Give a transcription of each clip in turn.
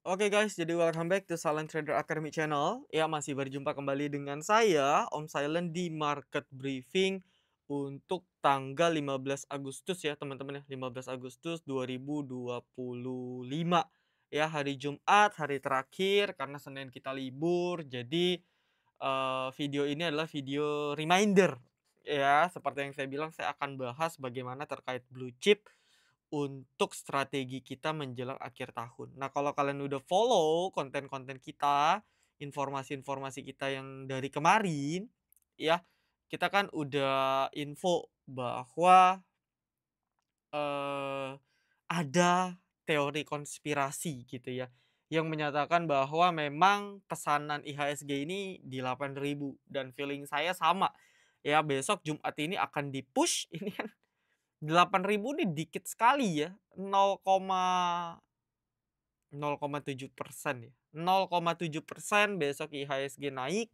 Oke guys, jadi welcome back to Silent Trader Academy Channel. Ya, masih berjumpa kembali dengan saya, Om Silent di Market Briefing untuk tanggal 15 Agustus ya, teman-teman ya. 15 Agustus 2025. Ya, hari Jumat, hari terakhir karena Senin kita libur. Jadi video ini adalah video reminder. Ya, seperti yang saya bilang, saya akan bahas bagaimana terkait blue chip untuk strategi kita menjelang akhir tahun. Nah, kalau kalian udah follow konten-konten kita, informasi-informasi kita yang dari kemarin, ya, kita kan udah info bahwa eh, ada teori konspirasi gitu ya, yang menyatakan bahwa memang pesanan IHSG ini di 8.000 dan feeling saya sama. Ya, besok Jumat ini akan di-push ini kan 8.000 nih dikit sekali ya, 0,7% ya. 0,7% besok IHSG naik,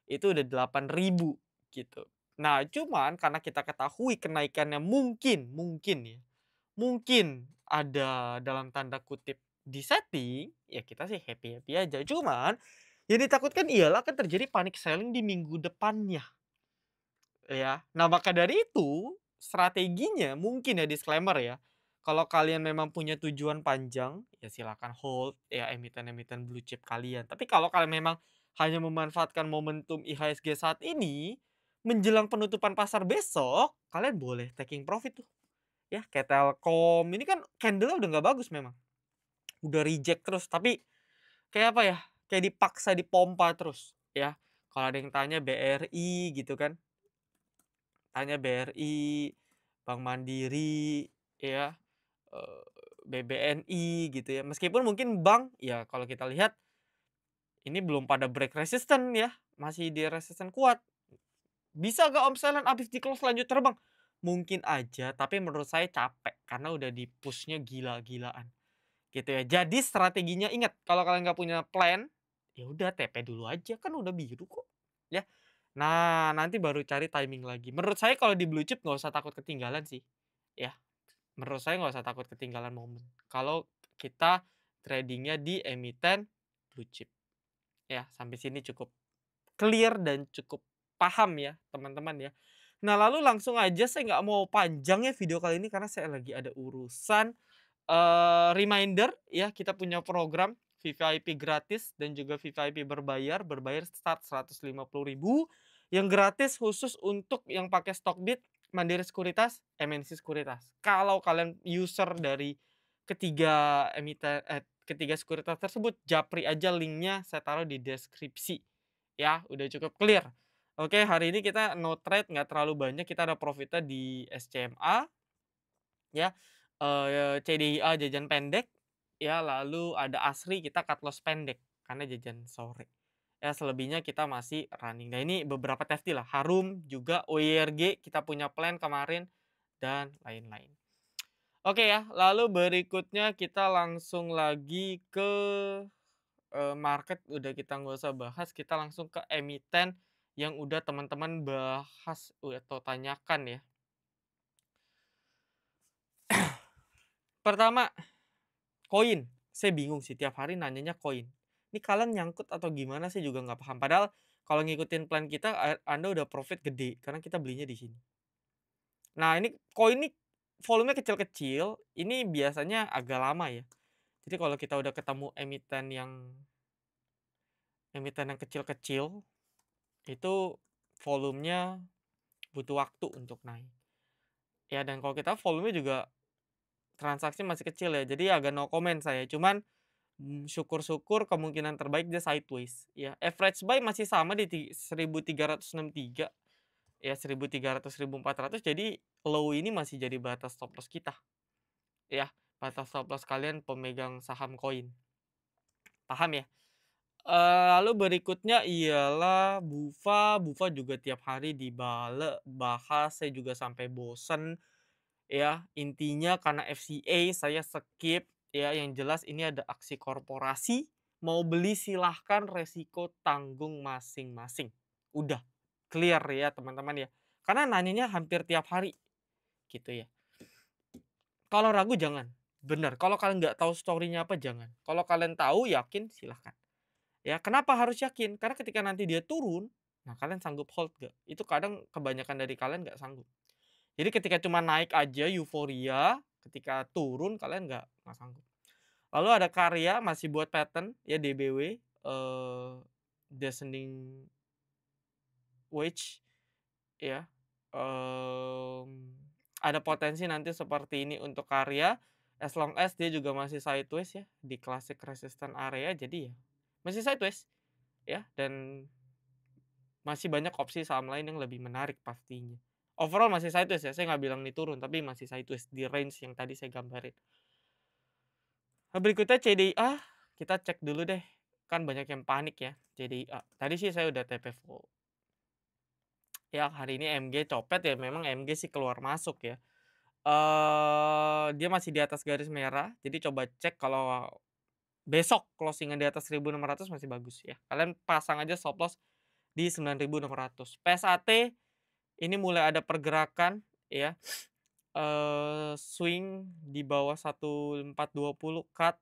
itu udah 8.000 gitu. Nah, cuman karena kita ketahui kenaikannya mungkin ya, mungkin ada dalam tanda kutip "disetting", ya kita sih happy-happy aja. Cuman yang ditakutkan ialah akan terjadi panic selling di minggu depannya. Ya. Nah, maka dari itu, strateginya mungkin ya disclaimer ya, kalau kalian memang punya tujuan panjang, ya silakan hold ya emiten-emiten blue chip kalian. Tapi kalau kalian memang hanya memanfaatkan momentum IHSG saat ini, menjelang penutupan pasar besok, kalian boleh taking profit tuh. Ya, kayak Telkom, ini kan candle-nya udah nggak bagus memang. Udah reject terus, tapi kayak apa ya, kayak dipaksa dipompa terus, ya. Kalau ada yang tanya BRI gitu kan, tanya BRI, Bank Mandiri, ya, BBNI gitu ya. Meskipun mungkin bank, ya kalau kita lihat ini belum pada break resisten ya, masih di resisten kuat. Bisa nggak omselan abis di-close lanjut terbang? Mungkin aja, tapi menurut saya capek karena udah di-push-nya gila-gilaan, gitu ya. Jadi strateginya ingat, kalau kalian nggak punya plan, ya udah TP dulu aja, kan udah biru kok, ya. Nah, nanti baru cari timing lagi. Menurut saya kalau di blue chip nggak usah takut ketinggalan sih, ya. Menurut saya nggak usah takut ketinggalan momen. Kalau kita tradingnya di emiten blue chip. Ya, sampai sini cukup clear dan cukup paham ya, teman-teman ya. Nah, lalu langsung aja saya nggak mau panjang ya video kali ini karena saya lagi ada urusan. Reminder ya, kita punya program VVIP gratis dan juga VVIP berbayar. Berbayar start 150.000, yang gratis khusus untuk yang pakai Stockbit, Mandiri Sekuritas, MNC Sekuritas. Kalau kalian user dari ketiga sekuritas tersebut, japri aja linknya, saya taruh di deskripsi. Ya, udah cukup clear. Oke, hari ini kita no trade, nggak terlalu banyak, kita ada profitnya di SCMA, ya, CDIA jajan pendek, ya, lalu ada ASRI kita cut loss pendek, karena jajan sore. Ya, selebihnya kita masih running. Nah, ini beberapa testi lah, Harum juga, OYRG kita punya plan kemarin, dan lain-lain. Oke ya, lalu berikutnya kita langsung lagi ke, market udah kita nggak usah bahas, kita langsung ke emiten yang udah teman-teman bahas atau tanyakan ya. Pertama, koin, saya bingung sih tiap hari nanyanya koin. Ini kalian nyangkut atau gimana saya juga nggak paham. Padahal kalau ngikutin plan kita, Anda udah profit gede karena kita belinya di sini. Nah, ini koin ini volumenya kecil-kecil, ini biasanya agak lama ya. Jadi kalau kita udah ketemu emiten yang kecil-kecil, itu volumenya butuh waktu untuk naik. Ya, dan kalau kita volumenya juga transaksi masih kecil ya, jadi agak no comment saya. Cuman syukur-syukur kemungkinan terbaik dia sideways ya. Average buy masih sama di 1363 ya, 1300 1400, jadi low ini masih jadi batas stop loss kita. Ya, batas stop loss kalian pemegang saham koin. Paham ya? Lalu berikutnya ialah BUFA. BUFA juga tiap hari bahas, saya juga sampai bosen ya. Intinya karena FCA saya skip ya, yang jelas ini ada aksi korporasi, mau beli silahkan, resiko tanggung masing-masing. Udah clear ya teman-teman ya. Karena nanyanya hampir tiap hari gitu ya. Kalau ragu jangan. Bener, kalau kalian nggak tahu story-nya apa jangan. Kalau kalian tahu yakin silahkan. Ya, kenapa harus yakin? Karena ketika nanti dia turun, nah kalian sanggup hold nggak? Itu kadang kebanyakan dari kalian nggak sanggup. Jadi ketika cuma naik aja euforia, ketika turun kalian nggak sanggup. Lalu ada karya masih buat pattern ya DBW, Descending Wedge ya, ada potensi nanti seperti ini untuk karya, as long as dia juga masih sideways ya di classic resistance area, jadi ya masih sideways ya, dan masih banyak opsi saham lain yang lebih menarik pastinya. Overall masih sideways ya, saya nggak bilang ini turun, tapi masih sideways di range yang tadi saya gambarin. Nah, berikutnya CDIA, kita cek dulu deh, kan banyak yang panik ya CDIA. Tadi sih saya udah TP full. Ya hari ini MG copet ya, memang MG sih keluar masuk ya. Dia masih di atas garis merah, jadi coba cek kalau besok closing di atas 1.600 masih bagus ya. Kalian pasang aja stop loss di 9.600. PSAT ini mulai ada pergerakan ya, swing di bawah 1420 cut,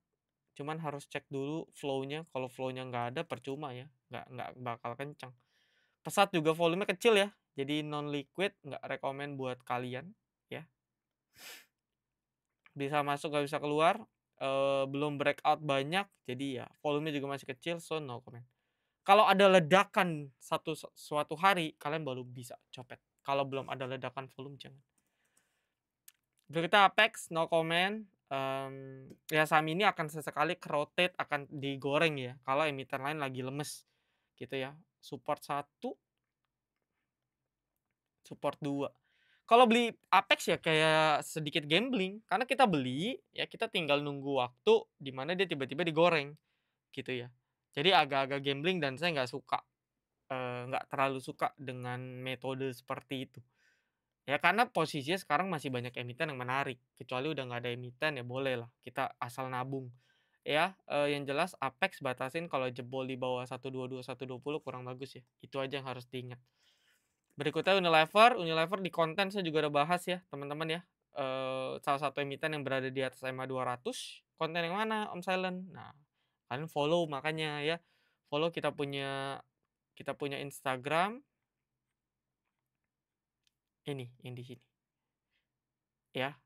cuman harus cek dulu flow-nya, kalau flow-nya nggak ada percuma ya, nggak bakal kencang. Pesat juga volume kecil ya, jadi non liquid, nggak rekomen buat kalian ya. Bisa masuk nggak bisa keluar, belum breakout banyak, jadi ya volume juga masih kecil, so no comment. Kalau ada ledakan suatu hari, kalian baru bisa copet. Kalau belum ada ledakan volume jangan. Berikutnya Apex, no comment. Ya saham ini akan sesekali rotate, akan digoreng ya, kalau emiten lain lagi lemes gitu ya. Support 1, support 2. Kalau beli Apex ya kayak sedikit gambling, karena kita beli, ya kita tinggal nunggu waktu di mana dia tiba-tiba digoreng, gitu ya. Jadi agak-agak gambling dan saya nggak suka, nggak terlalu suka dengan metode seperti itu. Ya karena posisinya sekarang masih banyak emiten yang menarik, kecuali udah nggak ada emiten ya bolehlah kita asal nabung. Ya, yang jelas Apex batasin kalau jebol di bawah 122, 120 kurang bagus ya, itu aja yang harus diingat. Berikutnya Unilever di konten saya juga udah bahas ya teman-teman ya, salah satu emiten yang berada di atas EMA 200, konten yang mana Om Silent? Nah, kalian follow makanya ya, follow kita punya Instagram, ini yang di sini, ya,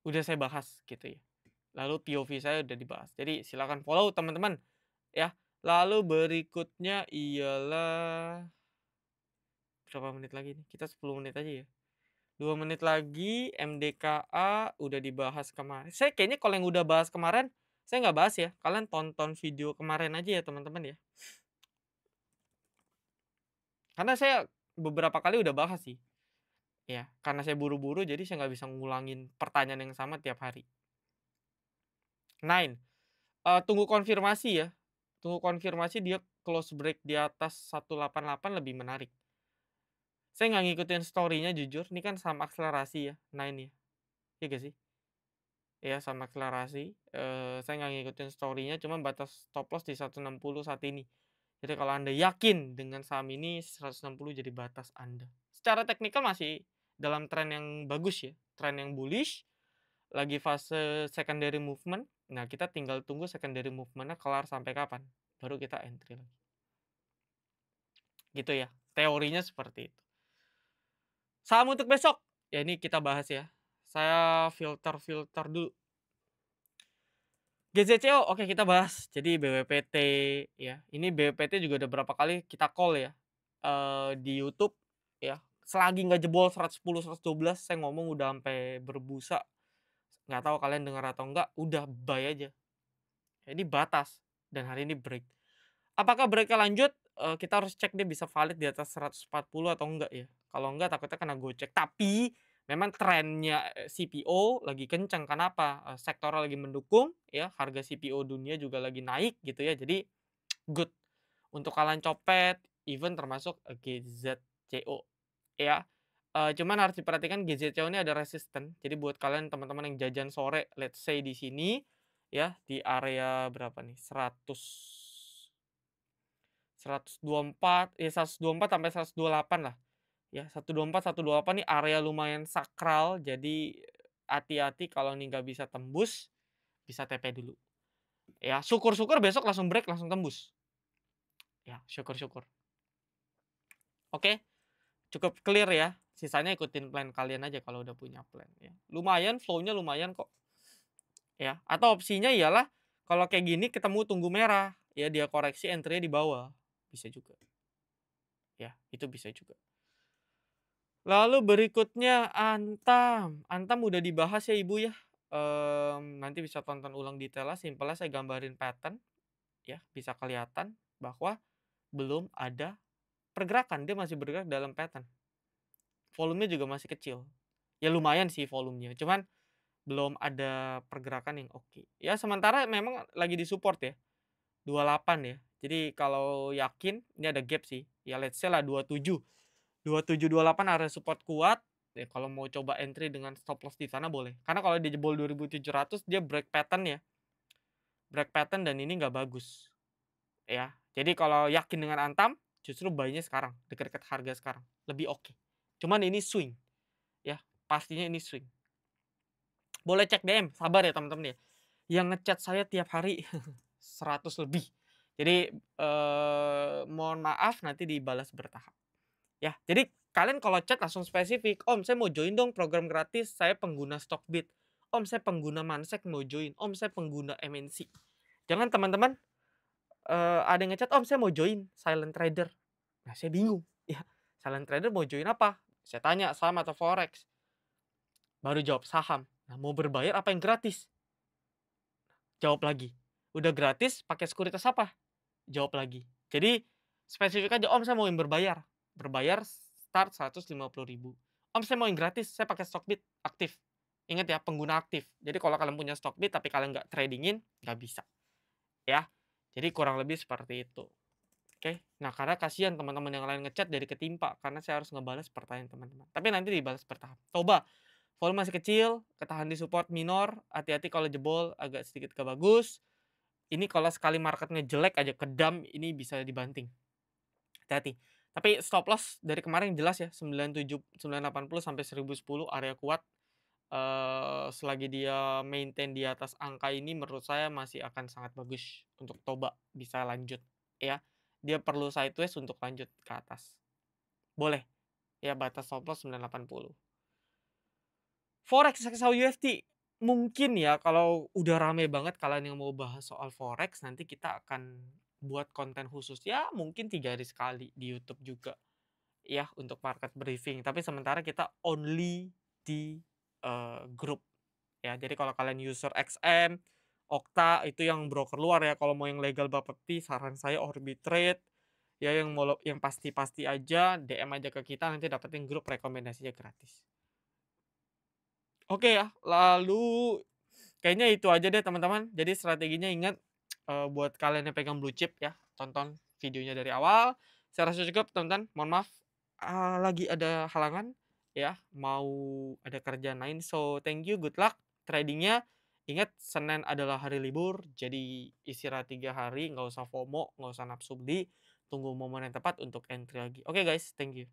udah saya bahas gitu ya. Lalu POV saya udah dibahas, jadi silakan follow teman-teman ya. Lalu berikutnya ialah berapa menit lagi nih? Kita 10 menit aja ya. 2 menit lagi MDKA udah dibahas kemarin. Saya kayaknya kalau yang udah bahas kemarin, saya nggak bahas ya. Kalian tonton video kemarin aja ya teman-teman ya. Karena saya beberapa kali udah bahas sih. Ya, karena saya buru-buru jadi saya nggak bisa ngulangin pertanyaan yang sama tiap hari. 9, tunggu konfirmasi ya. Tunggu konfirmasi dia close break di atas 188 lebih menarik. Saya nggak ngikutin story-nya jujur, ini kan saham akselerasi ya, Nine ya. Iya nggak sih? Ya sama akselerasi, saya nggak ngikutin story-nya, cuma batas stop loss di 160 saat ini. Jadi kalau Anda yakin dengan saham ini 160 jadi batas Anda. Secara teknikal masih dalam tren yang bagus ya, tren yang bullish, lagi fase secondary movement. Nah, kita tinggal tunggu secondary movement-nya kelar sampai kapan, baru kita entry lagi. Gitu ya, teorinya seperti itu. Saham untuk besok, ya ini kita bahas ya. Saya filter dulu. GZCO oke kita bahas. Jadi BWPT ya. Ini BWPT juga udah berapa kali kita call ya, di YouTube ya. Selagi nggak jebol 110, 112 saya ngomong udah sampai berbusa. Nggak tahu kalian dengar atau enggak, udah buy aja. Ini batas dan hari ini break. Apakah break lanjut? Kita harus cek dia bisa valid di atas 140 atau enggak ya. Kalau enggak takutnya kena gocek. Tapi memang trennya CPO lagi kencang. Kenapa? Sektor lagi mendukung ya, harga CPO dunia juga lagi naik gitu ya. Jadi good untuk kalian copet, even termasuk GZCO ya. Cuman harus diperhatikan GZCO ini ada resisten. Jadi buat kalian teman-teman yang jajan sore, let's say di sini ya di area berapa nih? 124 ya 124 sampai 128 lah. Ya 124, 128 nih area lumayan sakral, jadi hati-hati kalau ini nggak bisa tembus, bisa TP dulu. Ya, syukur-syukur besok langsung break, langsung tembus. Ya, syukur-syukur. Oke, cukup clear ya. Sisanya ikutin plan kalian aja kalau udah punya plan ya. Lumayan, flow-nya lumayan kok. Ya, atau opsinya ialah kalau kayak gini ketemu tunggu merah, ya dia koreksi entry-nya di bawah. Bisa juga. Ya, itu bisa juga. Lalu berikutnya Antam. Antam udah dibahas ya Ibu ya. Nanti bisa tonton ulang detailnya. Simpelnya saya gambarin pattern ya, bisa kelihatan bahwa belum ada pergerakan, dia masih bergerak dalam pattern. Volumenya juga masih kecil. Ya lumayan sih volumenya, cuman belum ada pergerakan yang oke. Ya sementara memang lagi di support ya, 28 ya. Jadi kalau yakin ini ada gap sih, ya let's say lah 27. 27, 28 area support kuat. Ya kalau mau coba entry dengan stop loss di sana boleh. Karena kalau dia jebol 2700 dia break pattern ya. Break pattern dan ini nggak bagus. Ya. Jadi kalau yakin dengan Antam, justru buy-nya sekarang, dekat-dekat harga sekarang, lebih oke. Cuman ini swing. Ya, pastinya ini swing. Boleh cek DM, sabar ya teman-teman ya. Yang ngechat saya tiap hari 100 lebih. Jadi mohon maaf nanti dibalas bertahap. Ya, jadi kalian kalau chat langsung spesifik, "Om, saya mau join dong program gratis, saya pengguna Stockbit. Om, saya pengguna Mansek mau join. Om, saya pengguna MNC." Jangan teman-teman ada yang ngechat, "Om, saya mau join silent trader." Nah, saya bingung. Ya, silent trader mau join apa? Saya tanya, saham atau forex? Baru jawab saham. Nah, mau berbayar apa yang gratis? Jawab lagi. Udah gratis, pakai sekuritas apa? Jawab lagi. Jadi, spesifik aja, "Om, saya mau yang berbayar." Berbayar start 150.000. "Om, saya mau yang gratis, saya pakai Stockbit aktif." Ingat ya, pengguna aktif. Jadi kalau kalian punya Stockbit tapi kalian nggak tradingin, nggak bisa. Ya. Jadi kurang lebih seperti itu. Oke. Nah, karena kasihan teman-teman yang lain ngechat jadi ketimpa karena saya harus ngebales pertanyaan teman-teman. Tapi nanti dibalas bertahap. Coba, volume masih kecil, ketahan di support minor, hati-hati kalau jebol agak sedikit gak bagus. Ini kalau sekali marketnya jelek aja kedam, ini bisa dibanting. Hati-hati. Tapi stop loss dari kemarin jelas ya, 980 sampai 1010 area kuat. Selagi dia maintain di atas angka ini menurut saya masih akan sangat bagus untuk Toba bisa lanjut ya. Dia perlu sideways untuk lanjut ke atas. Boleh. Ya batas stop loss 980. Forex XAU UFT mungkin ya kalau udah rame banget kalian yang mau bahas soal forex nanti kita akan buat konten khusus ya mungkin 3 hari sekali di YouTube juga ya untuk market briefing. Tapi sementara kita only di grup. Ya, jadi kalau kalian user XM, Okta itu yang broker luar ya. Kalau mau yang legal Bapepti, saran saya Orbitrade. Ya yang mau yang pasti-pasti aja DM aja ke kita nanti dapetin grup rekomendasinya gratis. Oke ya, lalu kayaknya itu aja deh teman-teman. Jadi strateginya ingat buat kalian yang pegang blue chip ya, tonton videonya dari awal. Saya rasa cukup teman-teman. Mohon maaf lagi ada halangan ya, mau ada kerjaan lain. So thank you, good luck tradingnya. Ingat Senin adalah hari libur, jadi istirahat 3 hari, nggak usah FOMO, nggak usah nafsu beli, tunggu momen yang tepat untuk entry lagi. Oke guys, thank you.